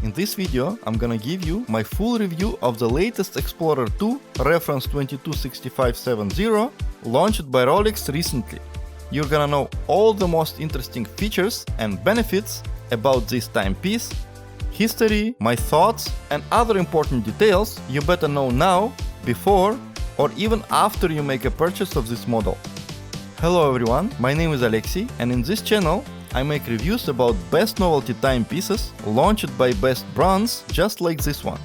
In this video, I'm gonna give you my full review of the latest Explorer 2 reference 226570 launched by Rolex recently. You're gonna know all the most interesting features and benefits about this timepiece, history, my thoughts, and other important details you better know now, before, or even after you make a purchase of this model. Hello everyone, my name is Alexey, and in this channel I make reviews about best novelty timepieces launched by best brands just like this one.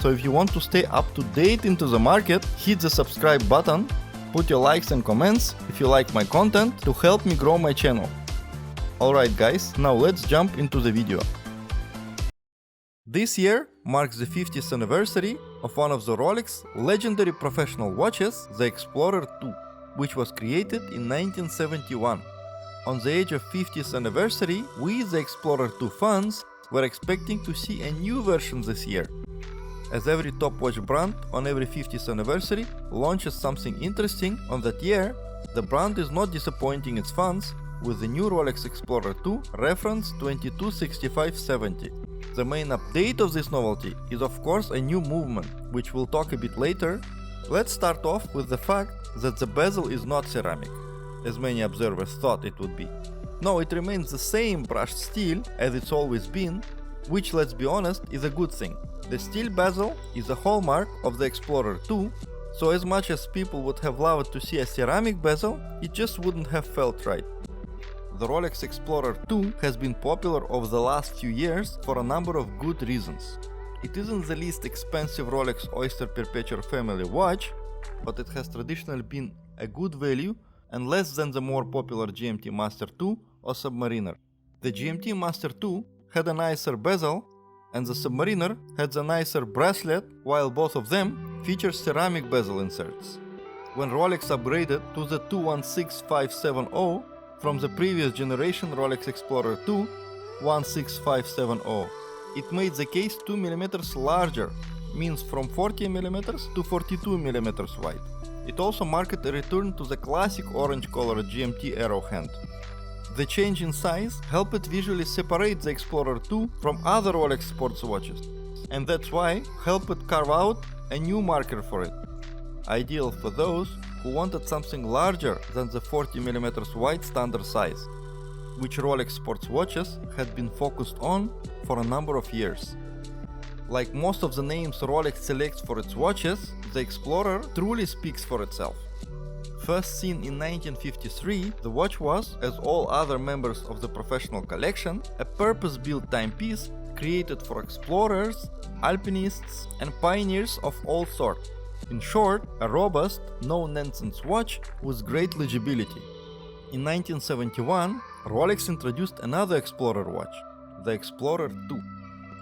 So if you want to stay up to date into the market, hit the subscribe button, put your likes and comments if you like my content to help me grow my channel. Alright guys, now let's jump into the video. This year marks the 50th anniversary of one of the Rolex legendary professional watches, the Explorer 2, which was created in 1971. On the age of 50th anniversary, we, the Explorer 2 fans, were expecting to see a new version this year. As every top watch brand on every 50th anniversary launches something interesting on that year, the brand is not disappointing its fans with the new Rolex Explorer 2 reference 226570. The main update of this novelty is of course a new movement, which we'll talk a bit later. Let's start off with the fact that the bezel is not ceramic, as many observers thought it would be. No, it remains the same brushed steel as it's always been, which, let's be honest, is a good thing. The steel bezel is a hallmark of the Explorer 2, so as much as people would have loved to see a ceramic bezel, it just wouldn't have felt right. The Rolex Explorer 2 has been popular over the last few years for a number of good reasons. It isn't the least expensive Rolex Oyster Perpetual family watch, but it has traditionally been a good value and less than the more popular GMT Master 2 or Submariner. The GMT Master 2 had a nicer bezel, and the Submariner had the nicer bracelet, while both of them feature ceramic bezel inserts. When Rolex upgraded to the 216570 from the previous generation Rolex Explorer 2 16570, it made the case 2mm larger, means from 40mm to 42mm wide. It also marked a return to the classic orange-colored GMT arrowhand. The change in size helped visually separate the Explorer 2 from other Rolex sports watches, and that's why helped carve out a new marker for it. Ideal for those who wanted something larger than the 40mm wide standard size, which Rolex sports watches had been focused on for a number of years. Like most of the names Rolex selects for its watches, the Explorer truly speaks for itself. First seen in 1953, the watch was, as all other members of the professional collection, a purpose-built timepiece created for explorers, alpinists, and pioneers of all sorts. In short, a robust, no-nonsense watch with great legibility. In 1971, Rolex introduced another Explorer watch, the Explorer 2.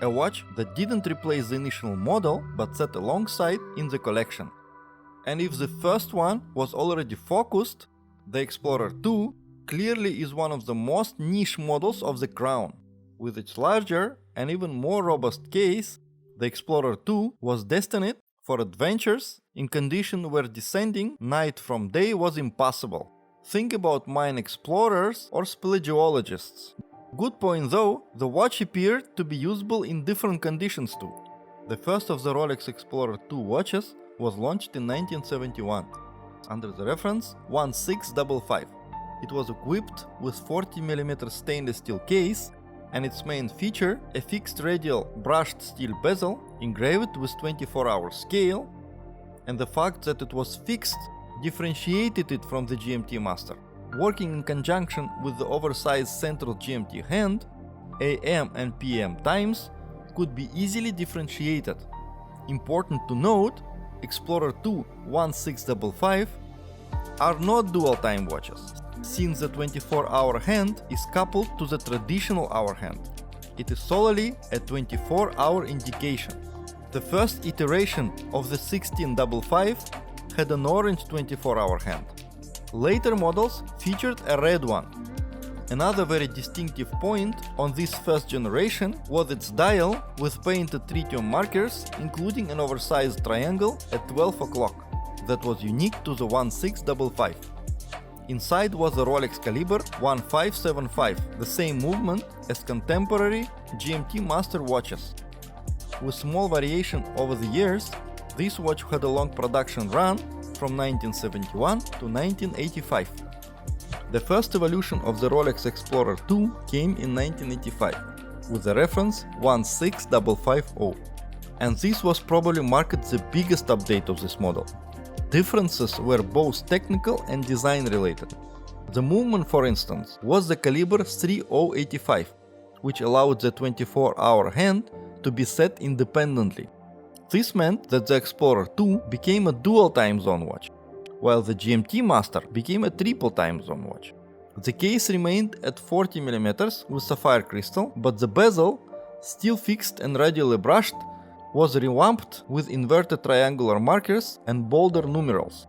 A watch that didn't replace the initial model but sat alongside in the collection. And if the first one was already focused, the Explorer 2 clearly is one of the most niche models of the crown. With its larger and even more robust case, the Explorer 2 was destined for adventures in conditions where descending night from day was impossible. Think about mine explorers or speleologists. Good point though, the watch appeared to be usable in different conditions too. The first of the Rolex Explorer 2 watches was launched in 1971 under the reference 1655. It was equipped with 40mm stainless steel case and its main feature, a fixed radial brushed steel bezel engraved with 24-hour scale, and the fact that it was fixed differentiated it from the GMT Master. Working in conjunction with the oversized central GMT hand, AM and PM times could be easily differentiated. Important to note, Explorer 2 1655 are not dual time watches, since the 24-hour hand is coupled to the traditional hour hand. It is solely a 24-hour indication. The first iteration of the 1655 had an orange 24-hour hand. Later models featured a red one. Another very distinctive point on this first generation was its dial with painted tritium markers, including an oversized triangle at 12 o'clock that was unique to the 1655. Inside was the Rolex caliber 1575, the same movement as contemporary GMT Master watches. With small variation over the years, this watch had a long production run from 1971 to 1985. The first evolution of the Rolex Explorer 2 came in 1985 with the reference 16550, and this was probably marked the biggest update of this model. Differences were both technical and design related. The movement, for instance, was the caliber 3085, which allowed the 24-hour hand to be set independently. This meant that the Explorer 2 became a dual time zone watch, while the GMT Master became a triple time zone watch. The case remained at 40mm with sapphire crystal, but the bezel, still fixed and radially brushed, was revamped with inverted triangular markers and bolder numerals.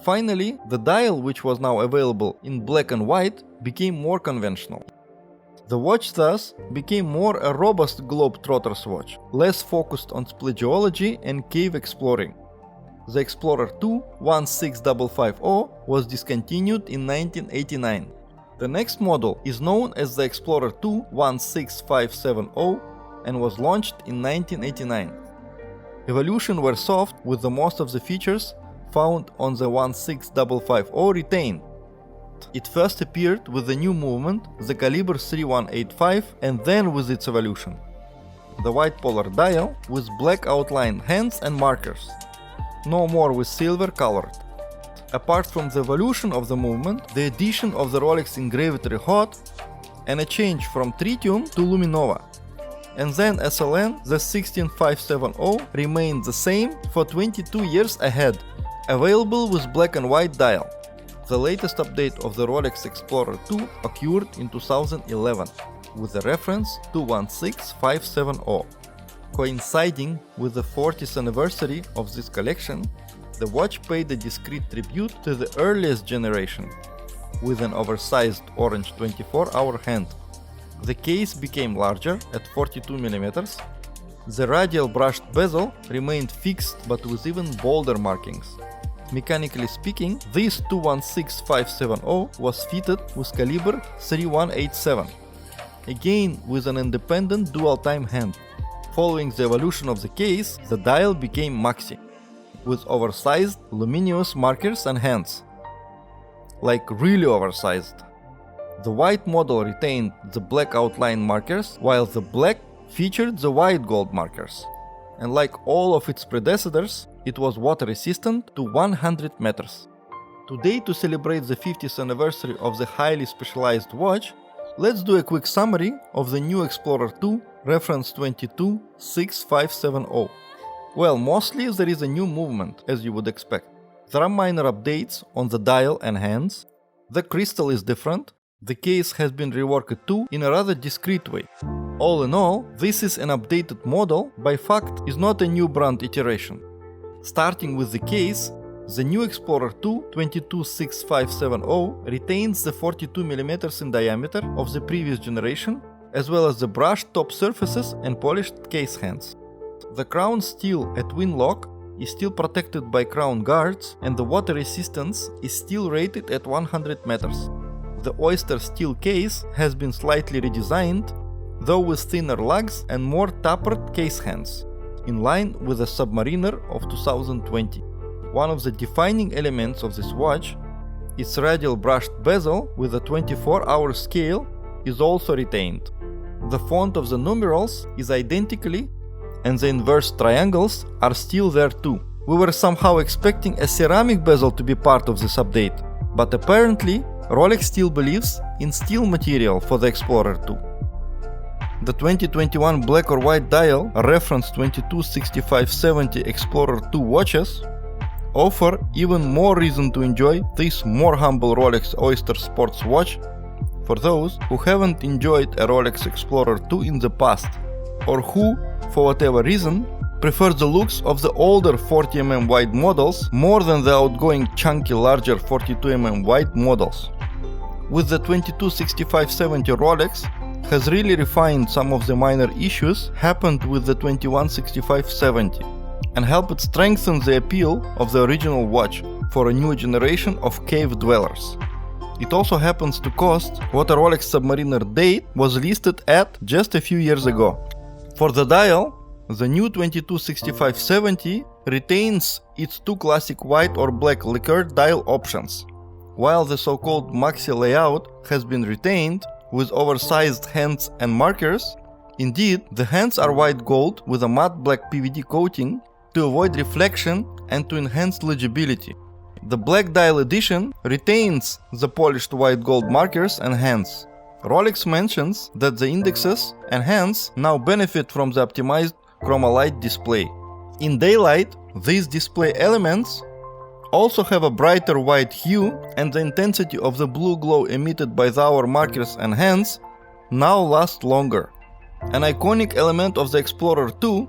Finally, the dial, which was now available in black and white, became more conventional. The watch thus became more a robust globetrotter's watch, less focused on speleology and cave exploring. The Explorer 2 16550 was discontinued in 1989. The next model is known as the Explorer 2 16570 and was launched in 1989. Evolution were soft, with the most of the features found on the 16550 retained. It first appeared with the new movement, the caliber 3185, and then with its evolution. The white polar dial with black outlined hands and markers, no more with silver colored. Apart from the evolution of the movement, the addition of the Rolex engraved hot and a change from tritium to luminova. And then SLN, the 16570, remained the same for 22 years ahead, available with black and white dial. The latest update of the Rolex Explorer 2 occurred in 2011 with the reference 216570. Coinciding with the 40th anniversary of this collection, the watch paid a discreet tribute to the earliest generation with an oversized orange 24-hour hand. The case became larger at 42mm. The radial brushed bezel remained fixed but with even bolder markings. Mechanically speaking, this 216570 was fitted with caliber 3187, again with an independent dual-time hand. Following the evolution of the case, the dial became maxi, with oversized luminous markers and hands. Like really oversized. The white model retained the black outline markers, while the black featured the white gold markers. And like all of its predecessors, it was water resistant to 100 meters. Today, to celebrate the 50th anniversary of the highly specialized watch, let's do a quick summary of the new Explorer 2 reference 226570. Well, mostly there is a new movement, as you would expect. There are minor updates on the dial and hands. The crystal is different. The case has been reworked too in a rather discreet way. All in all, this is an updated model, by fact is not a new brand iteration. Starting with the case, the new Explorer 2 226570 retains the 42mm in diameter of the previous generation, as well as the brushed top surfaces and polished case hands. The crown steel at win lock is still protected by crown guards, and the water resistance is still rated at 100 meters. The Oyster steel case has been slightly redesigned, though with thinner lugs and more tapered case hands, in line with the Submariner of 2020. One of the defining elements of this watch, its radial brushed bezel with a 24-hour scale, is also retained. The font of the numerals is identically, and the inverse triangles are still there too. We were somehow expecting a ceramic bezel to be part of this update, but apparently Rolex still believes in steel material for the Explorer 2. The 2021 black or white dial reference 226570 Explorer 2 watches offer even more reason to enjoy this more humble Rolex Oyster sports watch for those who haven't enjoyed a Rolex Explorer 2 in the past, or who, for whatever reason, prefer the looks of the older 40mm wide models more than the outgoing chunky larger 42mm wide models. With the 226570 Rolex has really refined some of the minor issues happened with the 216570 and helped strengthen the appeal of the original watch for a new generation of cave dwellers. It also happens to cost what a Rolex Submariner date was listed at just a few years ago. For the dial, the new 226570 retains its two classic white or black lacquered dial options, while the so-called maxi layout has been retained with oversized hands and markers. Indeed, the hands are white gold with a matte black PVD coating to avoid reflection and to enhance legibility. The black dial edition retains the polished white gold markers and hands. Rolex mentions that the indexes and hands now benefit from the optimized chroma-light display. In daylight, these display elements also have a brighter white hue, and the intensity of the blue glow emitted by the hour markers and hands now lasts longer. An iconic element of the Explorer 2,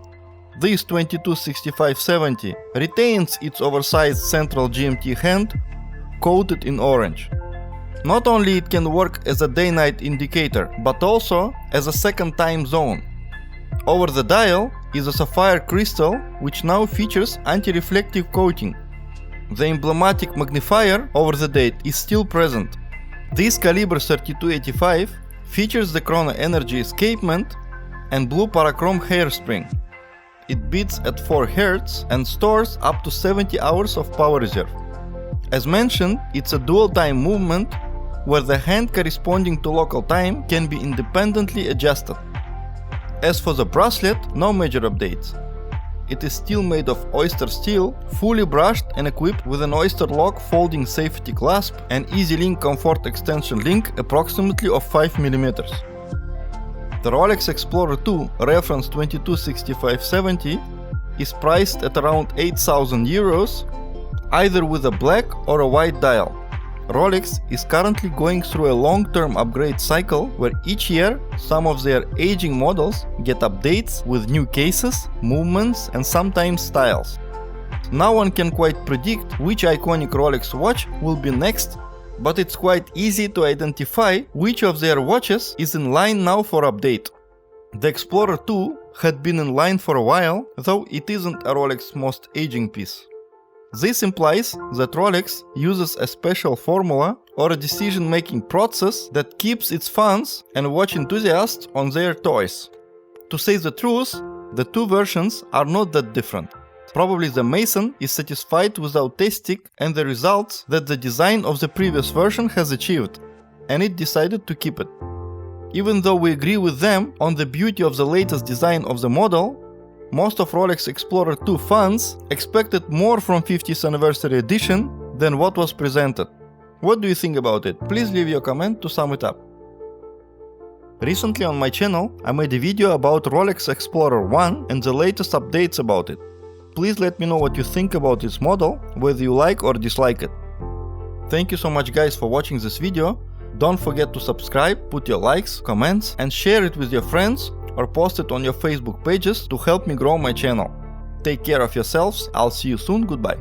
this 226570 retains its oversized central GMT hand coated in orange. Not only it can work as a day-night indicator, but also as a second time zone. Over the dial is a sapphire crystal which now features anti-reflective coating. The emblematic magnifier over the date is still present. This caliber 3285 features the chrono energy escapement and blue parachrome hairspring. It beats at 4 Hz and stores up to 70 hours of power reserve. As mentioned, it's a dual time movement where the hand corresponding to local time can be independently adjusted. As for the bracelet, no major updates. It is still made of oyster steel, fully brushed and equipped with an oyster lock folding safety clasp and easy link comfort extension link approximately of 5 mm. The Rolex Explorer 2 reference 226570 is priced at around 8,000 euros, either with a black or a white dial. Rolex is currently going through a long-term upgrade cycle where each year some of their aging models get updates with new cases, movements and sometimes styles. No one can quite predict which iconic Rolex watch will be next, but it's quite easy to identify which of their watches is in line now for update. The Explorer 2 had been in line for a while, though it isn't a Rolex most aging piece. This implies that Rolex uses a special formula or a decision-making process that keeps its fans and watch enthusiasts on their toys. To say the truth, the two versions are not that different. Probably the Mason is satisfied without testing and the results that the design of the previous version has achieved, and it decided to keep it. Even though we agree with them on the beauty of the latest design of the model, most of Rolex Explorer 2 fans expected more from 50th anniversary edition than what was presented. What do you think about it? Please leave your comment to sum it up. Recently on my channel I made a video about Rolex Explorer 1 and the latest updates about it. Please let me know what you think about this model, whether you like or dislike it. Thank you so much guys for watching this video. Don't forget to subscribe, put your likes, comments and share it with your friends or post it on your Facebook pages to help me grow my channel. Take care of yourselves, I'll see you soon, goodbye.